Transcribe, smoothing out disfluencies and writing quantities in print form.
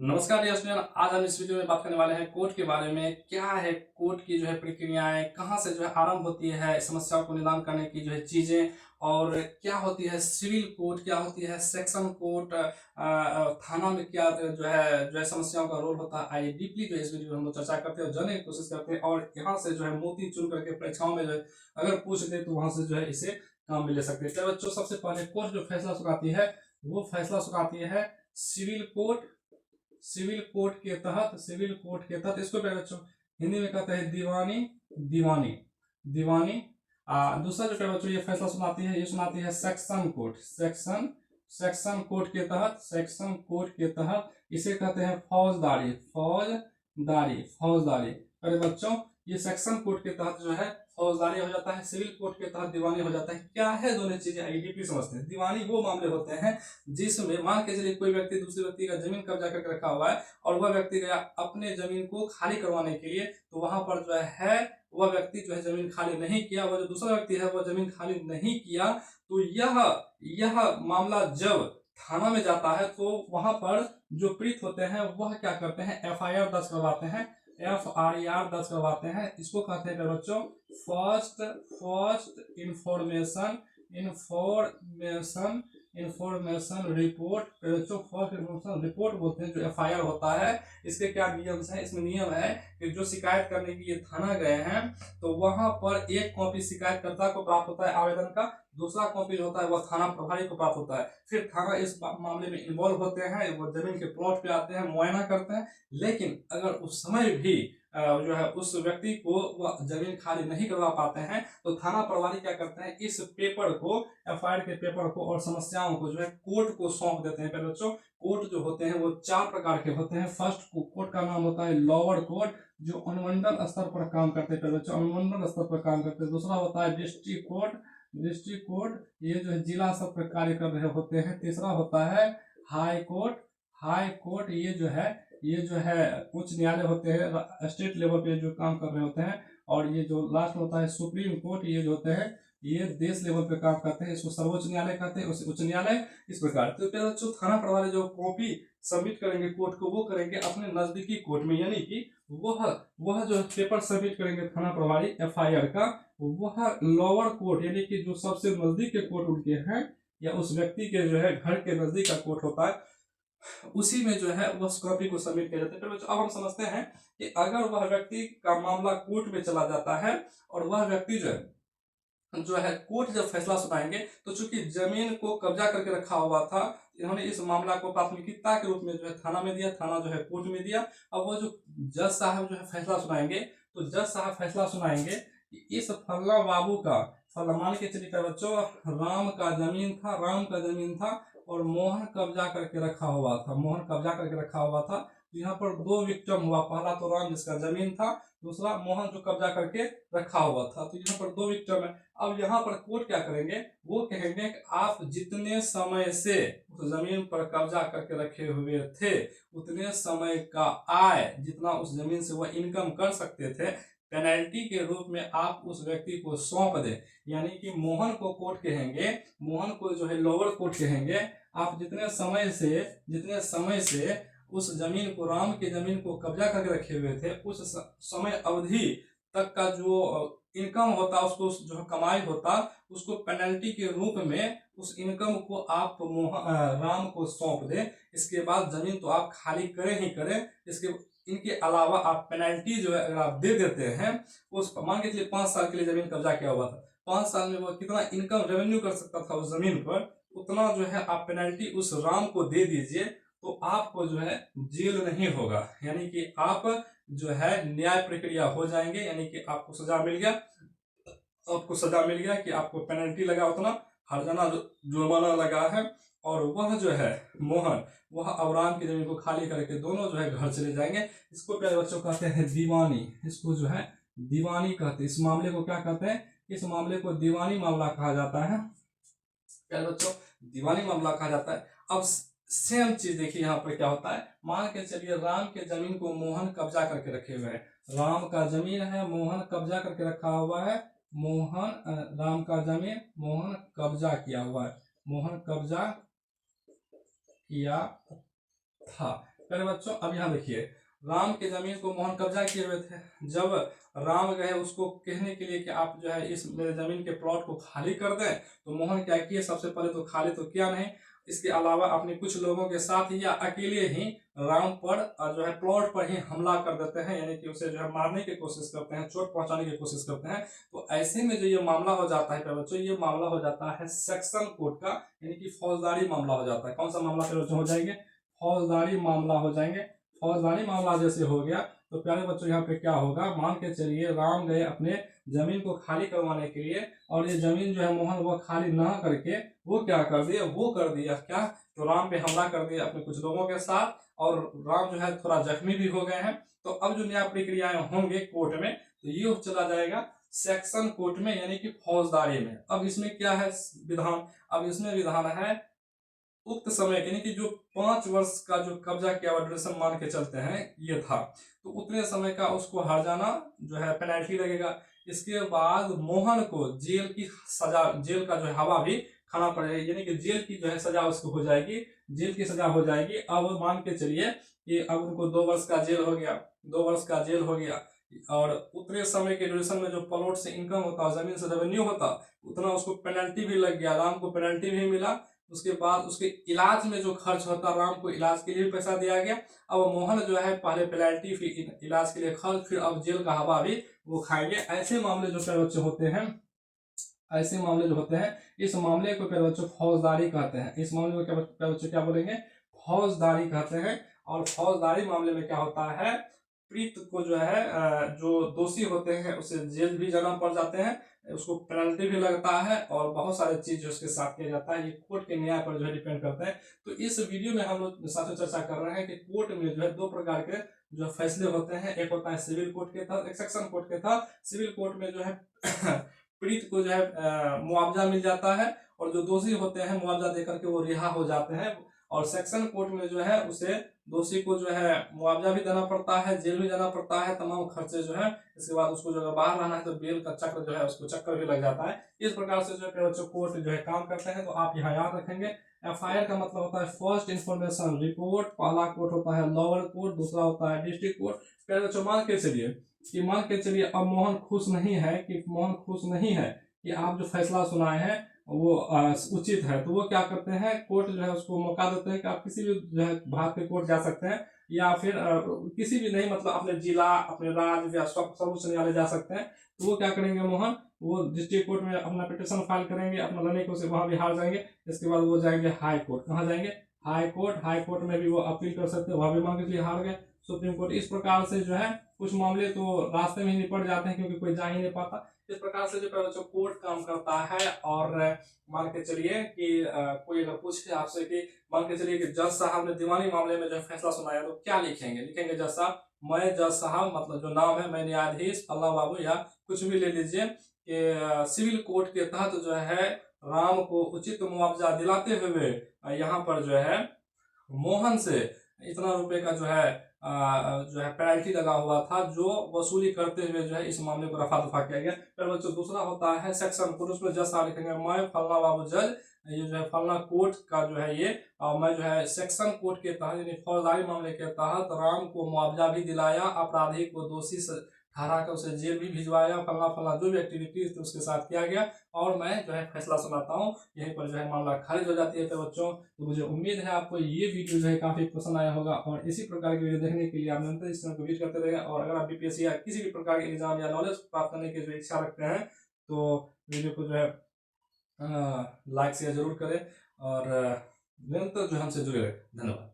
नमस्कार dear student, आज हम इस वीडियो में बात करने वाले हैं कोर्ट के बारे में। क्या है कोर्ट की प्रक्रियाएं, कहां से आरंभ होती है, समस्याओं को निदान करने की चीजें, और क्या होती है सिविल कोर्ट, क्या होती है सेक्शन कोर्ट, थाना में क्या समस्याओं का रोल होता है। आइए डीपली इस वीडियो में हम लोग चर्चा करते हैं और जानने की कोशिश करते हैं, और यहाँ से मोती चुन करके परीक्षाओं में अगर पूछ दे तो वहां से इसे काम में ले सकते हैं। तो बच्चों, सबसे पहले कोर्ट जो फैसला सुनाती है वो फैसला सुनाती है सिविल कोर्ट। सिविल कोर्ट के तहत इसको क्या बच्चों हिंदी में कहते हैं दीवानी। दीवानी दीवानी दूसरा बच्चों ये फैसला सुनाती है, ये सुनाती है सेक्शन कोर्ट। सेक्शन कोर्ट के तहत इसे कहते हैं फौजदारी। अरे बच्चों, ये सेक्शन कोर्ट के तहत फौजदारी हो जाता है, सिविल कोर्ट के तहत दीवानी हो जाता है। क्या है दोनों चीजें, आईडीपी समझते हैं। दीवानी वो मामले होते हैं जिसमें मान के चलिए कोई व्यक्ति दूसरे व्यक्ति का जमीन कब्जा करके रखा हुआ है और वह व्यक्ति गया अपने जमीन को खाली करवाने के लिए, तो वहां पर वह व्यक्ति जमीन खाली नहीं किया, वह जो दूसरा व्यक्ति है वह जमीन खाली नहीं किया, तो यह मामला जब थाना में जाता है तो वहां पर जो पीड़ित होते हैं वह क्या करते हैं, एफआईआर दर्ज करवाते हैं। इसको कहते हैं बच्चों फर्स्ट इंफॉर्मेशन रिपोर्ट। बच्चों फर्स्ट इंफॉर्मेशन रिपोर्ट बोलते हैं जो एफआईआर होता है। इसके क्या नियम है, इसमें नियम है कि जो शिकायत करने के लिए थाना गए हैं तो वहां पर एक कॉपी शिकायतकर्ता को प्राप्त होता है आवेदन का, दूसरा कॉपी जो होता है वह थाना प्रभारी को प्राप्त होता है। फिर थाना इस मामले में इन्वॉल्व होते हैं, वो जमीन के प्लॉट पे आते हैं, मुआयना करते हैं। लेकिन अगर उस समय भी उस व्यक्ति को वह जमीन खाली नहीं करवा पाते हैं तो थाना प्रभारी क्या करते हैं, इस पेपर को, एफआईआर के पेपर को और समस्याओं को कोर्ट को सौंप देते हैं। पहले बच्चों, कोर्ट जो होते हैं वो 4 प्रकार के होते हैं। फर्स्ट कोर्ट का नाम होता है लोअर कोर्ट, जो अनुमंडल स्तर पर काम करते हैं। बच्चों, अनुमंडल स्तर पर काम करते हैं। दूसरा होता है डिस्ट्रिक्ट कोर्ट, ये जिला स्तर पर कार्य कर रहे होते हैं। तीसरा होता है हाई कोर्ट, ये उच्च न्यायालय होते हैं, स्टेट लेवल पे जो काम कर रहे होते हैं। और ये जो लास्ट होता है सुप्रीम कोर्ट, ये जो होते हैं ये देश लेवल पे काम करते हैं, इसको सर्वोच्च न्यायालय कहते हैं, उच्च न्यायालय इस प्रकार। तो जो थाना प्रभारी जो कॉपी सबमिट करेंगे कोर्ट को, वो करेंगे अपने नजदीकी कोर्ट में, यानी कि वह जो पेपर सबमिट करेंगे थाना प्रभारी एफआईआर का, वह लोअर कोर्ट यानी कि जो सबसे नजदीक के कोर्ट उनके हैं या उस व्यक्ति के घर के नजदीक का कोर्ट होता है, उसी में उस कॉपी को सबमिट किया जाता है। अब हम समझते हैं कि अगर वह व्यक्ति का मामला कोर्ट में चला जाता है और वह व्यक्ति कोर्ट जब फैसला सुनाएंगे, तो चूंकि जमीन को कब्जा करके रखा हुआ था, इन्होंने इस मामला को प्राथमिकता के रूप में थाना में दिया, थाना कोर्ट में दिया। अब वो जो जज साहब फैसला सुनाएंगे, तो जज साहब फैसला सुनाएंगे कि इस फल्ला बाबू का, मान के चलिए बच्चों राम का जमीन था और मोहन कब्जा करके रखा हुआ था। तो यहाँ पर 2 विक्टिम हुआ, पहला तो राम जिसका जमीन था, दूसरा मोहन जो कब्जा करके रखा हुआ था। तो यहाँ पर 2 विक्टिम है। अब यहाँ पर कोर्ट क्या करेंगे, वो कहेंगे कि आप जितने समय से उस जमीन पर कब्जा करके रखे हुए थे, उतने समय का आय जितना उस जमीन से वह इनकम कर सकते थे, पेनल्टी के रूप में आप उस व्यक्ति को सौंप दें। यानी कि मोहन को कोर्ट कहेंगे, मोहन को लोअर कोर्ट कहेंगे, आप जितने समय से उस जमीन को, राम की जमीन को कब्जा करके रखे हुए थे, उस समय अवधि तक का जो इनकम होता, उसको कमाई होता, उसको पेनल्टी के रूप में उस इनकम को आप राम को सौंप दें। इसके बाद जमीन तो आप खाली करें ही करें, इनके अलावा आप पेनल्टी अगर आप दे देते हैं, उस मान के चलिए 5 साल के लिए जमीन कब्जा किया हुआ था, 5 साल में वो कितना इनकम रेवेन्यू कर सकता था उस जमीन पर, उतना आप पेनल्टी उस राम को दे दीजिए, तो आपको जेल नहीं होगा। यानी कि आप न्याय प्रक्रिया हो जाएंगे, यानी कि आपको सजा मिल गया कि आपको पेनल्टी लगा उतना, हर्जाना जुर्माना लगा है, और वह मोहन, वह अब राम की जमीन को खाली करके दोनों घर चले जाएंगे। इसको प्यारे बच्चों कहते हैं दीवानी। इसको दीवानी कहते हैं। इस मामले को क्या कहते हैं, इस मामले को दीवानी मामला कहा जाता है। प्यारे बच्चों, दीवानी मामला कहा जाता है। अब सेम चीज देखिए यहाँ पर क्या होता है। मान के चलिए राम के जमीन को मोहन कब्जा करके रखे हुए हैं, राम का जमीन है, मोहन कब्जा करके रखा हुआ है, राम का जमीन मोहन कब्जा किया हुआ है, मोहन कब्जा किया था। पहले बच्चों अब यहाँ देखिए, राम की जमीन को मोहन कब्जा किए हुए थे। जब राम गए उसको कहने के लिए कि आप जो है इस मेरे जमीन के प्लॉट को खाली कर दें, तो मोहन क्या किए, सबसे पहले तो खाली तो किया नहीं, इसके अलावा अपने कुछ लोगों के साथ या अकेले ही राम पर जो है प्लॉट पर ही हमला कर देते हैं, यानी कि उसे जो है मारने की कोशिश करते हैं, चोट पहुंचाने की कोशिश करते हैं। तो ऐसे में जो ये मामला हो जाता है बच्चों, ये मामला हो जाता है सेक्शन कोर्ट का, यानी कि फौजदारी मामला हो जाता है। कौन सा मामला बच्चों हो जाएंगे, फौजदारी मामला हो जाएंगे। फौजदारी मामला जैसे हो गया तो प्यारे बच्चों यहाँ पे क्या होगा, मान के चलिए राम गए अपने जमीन को खाली करवाने के लिए, और ये जमीन जो है मोहन वो खाली ना करके वो क्या कर दिया, वो कर दिया क्या, तो राम पे हमला कर दिया अपने कुछ लोगों के साथ, और राम जो है थोड़ा जख्मी भी हो गए हैं। तो अब जो न्याय प्रक्रियाएं होंगे कोर्ट में, तो ये चला जाएगा सेक्शन कोर्ट में, यानी कि फौजदारी में। अब इसमें क्या है विधान, अब इसमें विधान है उक्त समय यानी कि जो 5 वर्ष का जो कब्जा किया हुआ ड्यूरेशन मान के चलते हैं ये था, तो उतने समय का उसको हर्जाना जो है पेनल्टी लगेगा। इसके बाद मोहन को जेल की सजा, जेल का जो है हवा भी खाना पड़ेगा, यानी कि जेल की जो है सजा उसको हो जाएगी, जेल की सजा हो जाएगी। अब मान के चलिए कि अब उनको 2 वर्ष का जेल हो गया, 2 वर्ष का जेल हो गया, और उतने समय के ड्यूरेशन में जो प्लॉट से इनकम होता, जमीन से रेवेन्यू होता, उतना उसको पेनल्टी भी लग गया, राम को पेनल्टी भी मिला। उसके बाद उसके इलाज में जो खर्च होता, राम को इलाज के लिए भी पैसा दिया गया। अब मोहन जो है पहले पेनल्टी फिर इलाज के लिए खर्च, फिर अब जेल का हवा भी वो खाएंगे। ऐसे मामले जो प्यारे बच्चे होते हैं, ऐसे मामले जो होते हैं, इस मामले को प्यारे बच्चों फौजदारी कहते हैं। इस मामले को प्यारे बच्चों क्या बोलेंगे, फौजदारी कहते हैं। और फौजदारी मामले में क्या होता है, पीड़ित को जो है जो दोषी होते हैं उसे जेल भी जाना पड़ जाते हैं, उसको पेनल्टी भी लगता है, और बहुत सारे चीज उसके साथ किया जाता है। ये कोर्ट के न्याय पर जो है डिपेंड करते हैं। तो इस वीडियो में हम लोग साथ चर्चा कर रहे हैं कि कोर्ट में जो है 2 प्रकार के जो फैसले होते हैं, एक होता है सिविल कोर्ट के तहत, एक सेक्शन कोर्ट के तहत। सिविल कोर्ट में जो है पीड़ित को जो है मुआवजा मिल जाता है, और जो दोषी होते हैं मुआवजा देकर के वो रिहा हो जाते हैं। और सेक्शन कोर्ट में जो है उसे दोषी को जो है मुआवजा भी देना पड़ता है, जेल भी जाना पड़ता है, तमाम खर्चे जो है, इसके बाद उसको जो है बाहर रहना है तो बेल का चक्र जो है उसको चक्कर भी लग जाता है। इस प्रकार से जो है बच्चों कोर्ट जो है काम करते हैं। तो आप यहाँ याद रखेंगे, FIR का मतलब होता है फर्स्ट इन्फॉर्मेशन रिपोर्ट। पहला कोर्ट होता है लोअर कोर्ट, दूसरा होता है डिस्ट्रिक्ट कोर्ट। पहले बच्चों मान के चलिए कि अब मोहन खुश नहीं है, कि मोहन खुश नहीं है कि आप जो फैसला सुनाए हैं वो उचित है, तो वो क्या करते हैं, कोर्ट जो है उसको मौका देते हैं कि आप किसी भी जो है भारत के कोर्ट जा सकते हैं, या फिर किसी भी नहीं, मतलब अपने जिला, अपने राज्य या सर्वोच्च न्यायालय जा सकते हैं। तो वो क्या करेंगे मोहन, वो डिस्ट्रिक्ट कोर्ट में अपना पिटिशन फाइल करेंगे, अपना लड़ने को वहां भी हार जाएंगे। इसके बाद वो जाएंगे हाई कोर्ट। कहाँ जाएंगे, हाई कोर्ट। हाई कोर्ट में भी वो अपील कर सकते हैं, वहां भी मान के चलिए हार गए, सुप्रीम कोर्ट। इस प्रकार से जो है कुछ मामले तो रास्ते में ही निपट जाते हैं, क्योंकि कोई जा ही नहीं पाता। इस प्रकार से जो कोर्ट काम करता है। और मान के चलिए कि कोई अगर पूछे आपसे कि मान के चलिए कि जज साहब ने दीवानी मामले में जो फैसला सुनाया, तो क्या लिखेंगे, लिखेंगे जज साहब, मैं जज साहब, मतलब जो नाम है मैं न्यायाधीश फल्ला बाबू, या कुछ भी ले लीजिए, कि सिविल कोर्ट के तहत जो है राम को उचित मुआवजा दिलाते हुए यहाँ पर जो है मोहन से इतना रुपए का जो है पेनल्टी लगा हुआ था, जो वसूली करते हुए जो है इस मामले को रफा दफा किया गया। फिर बच्चों दूसरा होता है सेक्शन कोर्ट, उसमें जज साहब लिखेंगे मैं फलना बाबू जज, ये जो है फलना कोर्ट का जो है ये, और मैं जो है सेक्शन कोर्ट के तहत यानी फौजदारी मामले के तहत राम को मुआवजा भी दिलाया, अपराधी को दोषी ठहरा कर उसे जेल भी भिजवाया, फलना फलना जो भी एक्टिविटीज थी उसके साथ किया गया, और मैं जो है फैसला सुनाता हूँ। यहीं पर जो है मामला खारिज हो जाती है। तो बच्चों, तो मुझे उम्मीद है आपको ये वीडियो जो है काफी पसंद आया होगा, और इसी प्रकार की वीडियो देखने के लिए आप निरंतर इस चैनल को विजिट करते रहेगा। और अगर आप BPSC या किसी भी प्रकार के एग्जाम या नॉलेज प्राप्त करने की जो इच्छा रखते हैं, तो वीडियो को जो है लाइक शेयर जरूर करें, और निरंतर जो हमसे जुड़े रहे। धन्यवाद।